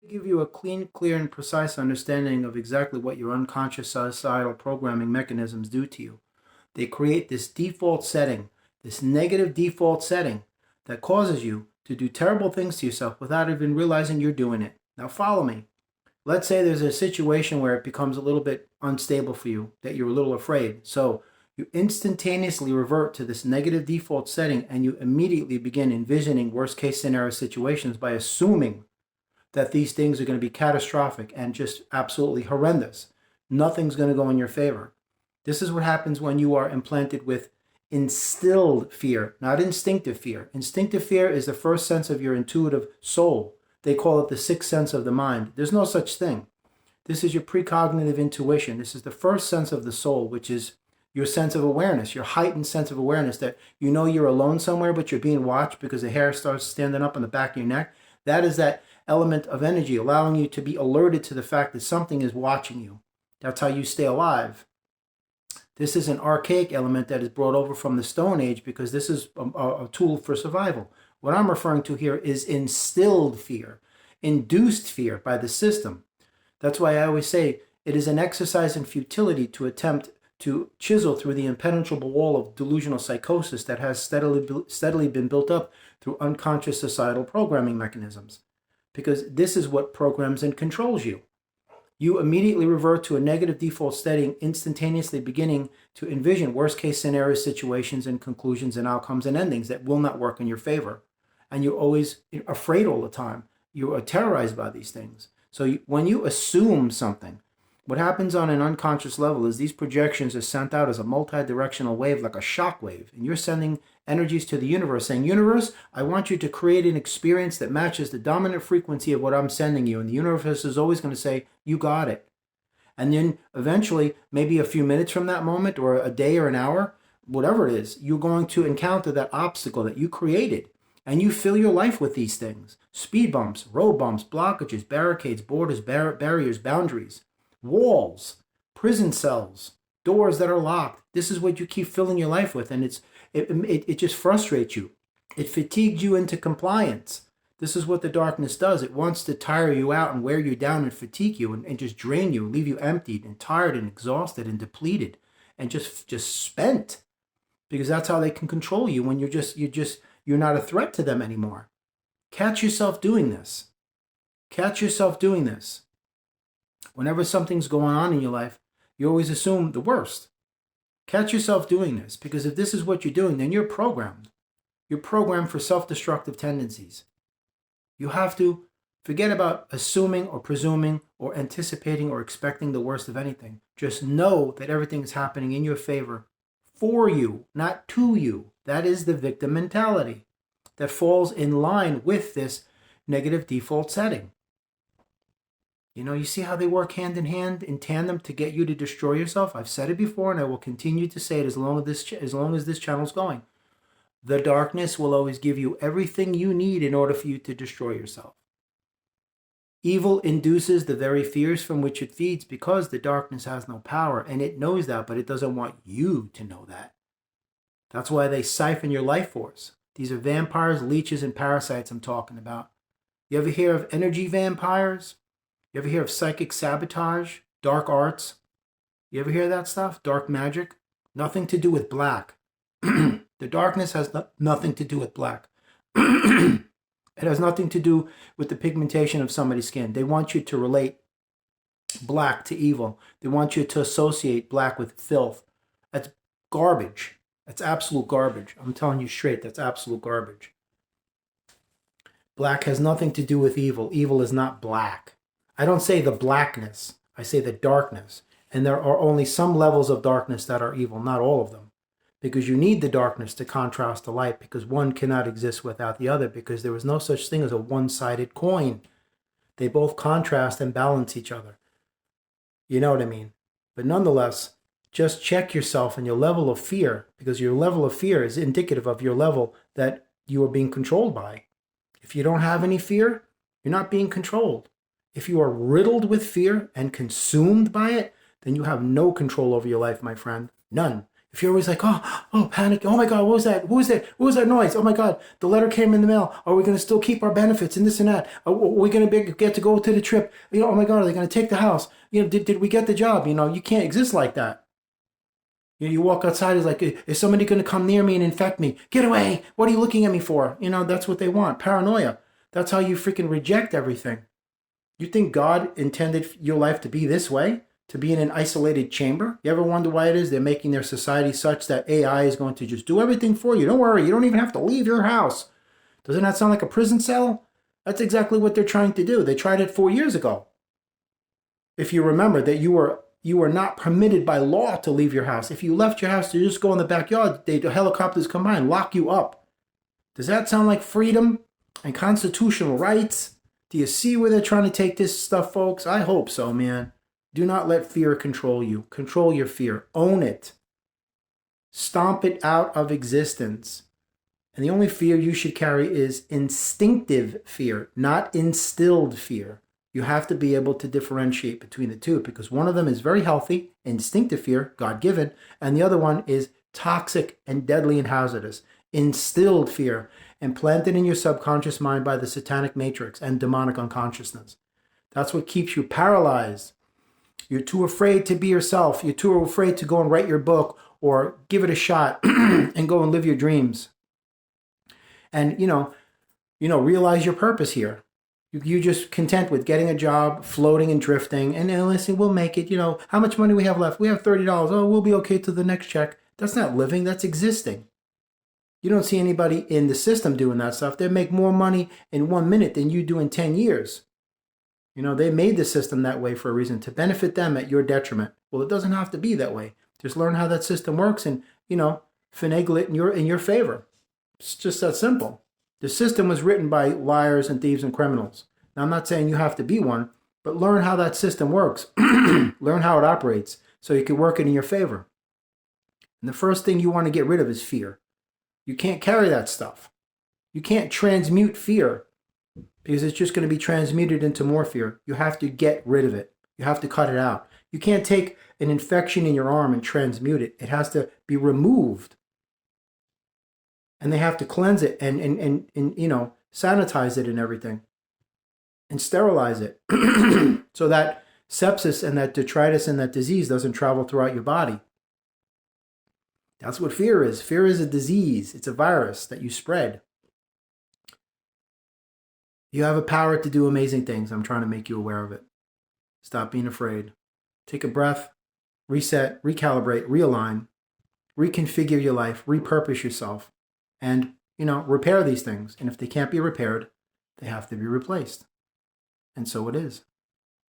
Give you a clean, clear, and precise understanding of exactly what your unconscious societal programming mechanisms do to you. They create this default setting, this negative default setting that causes you to do terrible things to yourself without even realizing you're doing it. Now, follow me. Let's say there's a situation where it becomes a little bit unstable for you, that you're a little afraid. So you instantaneously revert to this negative default setting and you immediately begin envisioning worst case scenario situations by assuming that these things are going to be catastrophic and just absolutely horrendous. Nothing's going to go in your favor. This is what happens when you are implanted with instilled fear, not instinctive fear. Instinctive fear is the first sense of your intuitive soul. They call it the sixth sense of the mind. There's no such thing. This is your precognitive intuition. This is the first sense of the soul, which is your sense of awareness, your heightened sense of awareness that you know you're alone somewhere, but you're being watched because the hair starts standing up on the back of your neck. That is that element of energy allowing you to be alerted to the fact that something is watching you. That's how you stay alive. This is an archaic element that is brought over from the Stone Age because this is a tool for survival. What I'm referring to here is instilled fear, induced fear by the system. That's why I always say it is an exercise in futility to attempt to chisel through the impenetrable wall of delusional psychosis that has steadily been built up through unconscious societal programming mechanisms. Because this is what programs and controls you. You immediately revert to a negative default setting, instantaneously beginning to envision worst case scenario situations and conclusions and outcomes and endings that will not work in your favor. And you're always afraid all the time. You are terrorized by these things. So when you assume something, what happens on an unconscious level is these projections are sent out as a multi-directional wave, like a shock wave. And you're sending energies to the universe saying, universe, I want you to create an experience that matches the dominant frequency of what I'm sending you. And the universe is always going to say, you got it. And then eventually, maybe a few minutes from that moment or a day or an hour, whatever it is, you're going to encounter that obstacle that you created. And you fill your life with these things. Speed bumps, road bumps, blockages, barricades, borders, barriers, boundaries, walls, prison cells, doors that are locked. This is what you keep filling your life with, and it just frustrates you. It fatigues you into compliance. This is what the darkness does. It wants to tire you out and wear you down and fatigue you and just drain you, leave you emptied and tired and exhausted and depleted and just spent, because that's how they can control you when you're not a threat to them anymore. Catch yourself doing this. Catch yourself doing this. Whenever something's going on in your life, you always assume the worst. Catch yourself doing this, because if this is what you're doing, then you're programmed. You're programmed for self-destructive tendencies. You have to forget about assuming or presuming or anticipating or expecting the worst of anything. Just know that everything is happening in your favor, for you, not to you. That is the victim mentality that falls in line with this negative default setting. You know, you see how they work hand in hand, in tandem, to get you to destroy yourself? I've said it before, and I will continue to say it as long as this channel's going. The darkness will always give you everything you need in order for you to destroy yourself. Evil induces the very fears from which it feeds because the darkness has no power, and it knows that, but it doesn't want you to know that. That's why they siphon your life force. These are vampires, leeches, and parasites I'm talking about. You ever hear of energy vampires? You ever hear of psychic sabotage, dark arts? You ever hear that stuff? Dark magic? Nothing to do with black. The darkness has nothing to do with black. It has nothing to do with the pigmentation of somebody's skin. They want you to relate black to evil. They want you to associate black with filth. That's garbage. That's absolute garbage. I'm telling you straight, that's absolute garbage. Black has nothing to do with evil. Evil is not black. I don't say the blackness. I say the darkness. And there are only some levels of darkness that are evil, not all of them. Because you need the darkness to contrast the light, because one cannot exist without the other, because there is no such thing as a one-sided coin. They both contrast and balance each other. You know what I mean? But nonetheless, just check yourself and your level of fear, because your level of fear is indicative of your level that you are being controlled by. If you don't have any fear, you're not being controlled. If you are riddled with fear and consumed by it, then you have no control over your life, my friend. None. If you're always like, oh, panic. Oh my God, what was that? What was that? What was that noise? Oh my God, the letter came in the mail. Are we going to still keep our benefits and this and that? Are we going to get to go to the trip? Oh my God, are they going to take the house? Did we get the job? You can't exist like that. You walk outside, it's like, is somebody going to come near me and infect me? Get away. What are you looking at me for? That's what they want. Paranoia. That's how you freaking reject everything. You think God intended your life to be this way? To be in an isolated chamber? You ever wonder why it is they're making their society such that AI is going to just do everything for you? Don't worry, you don't even have to leave your house. Doesn't that sound like a prison cell? That's exactly what they're trying to do. They tried it 4 years ago. If you remember that you were not permitted by law to leave your house. If you left your house to just go in the backyard, the helicopters come by and lock you up. Does that sound like freedom and constitutional rights? Do you see where they're trying to take this stuff, folks? I hope so, man. Do not let fear control you. Control your fear. Own it. Stomp it out of existence. And the only fear you should carry is instinctive fear, not instilled fear. You have to be able to differentiate between the two, because one of them is very healthy, instinctive fear, God-given, and the other one is toxic and deadly and hazardous, instilled fear, implanted in your subconscious mind by the satanic matrix and demonic unconsciousness. That's what keeps you paralyzed. You're too afraid to be yourself. You're too afraid to go and write your book or give it a shot and go and live your dreams. And, realize your purpose here. You just content with getting a job, floating and drifting, and listen, we'll make it. How much money we have left? We have $30. Oh, we'll be okay till the next check. That's not living. That's existing. You don't see anybody in the system doing that stuff. They make more money in 1 minute than you do in 10 years. They made the system that way for a reason, to benefit them at your detriment. Well, it doesn't have to be that way. Just learn how that system works and, finagle it in your favor. It's just that simple. The system was written by liars and thieves and criminals. Now, I'm not saying you have to be one, but learn how that system works. Learn how it operates so you can work it in your favor. And the first thing you want to get rid of is fear. You can't carry that stuff. You can't transmute fear, because it's just going to be transmuted into more fear. You have to get rid of it. You have to cut it out. You can't take an infection in your arm and transmute it. It has to be removed. And they have to cleanse it and sanitize it and everything. And sterilize it. So that sepsis and that detritus and that disease doesn't travel throughout your body. That's what fear is. Fear is a disease. It's a virus that you spread. You have a power to do amazing things. I'm trying to make you aware of it. Stop being afraid. Take a breath, reset, recalibrate, realign, reconfigure your life, repurpose yourself, and, repair these things. And if they can't be repaired, they have to be replaced. And so it is.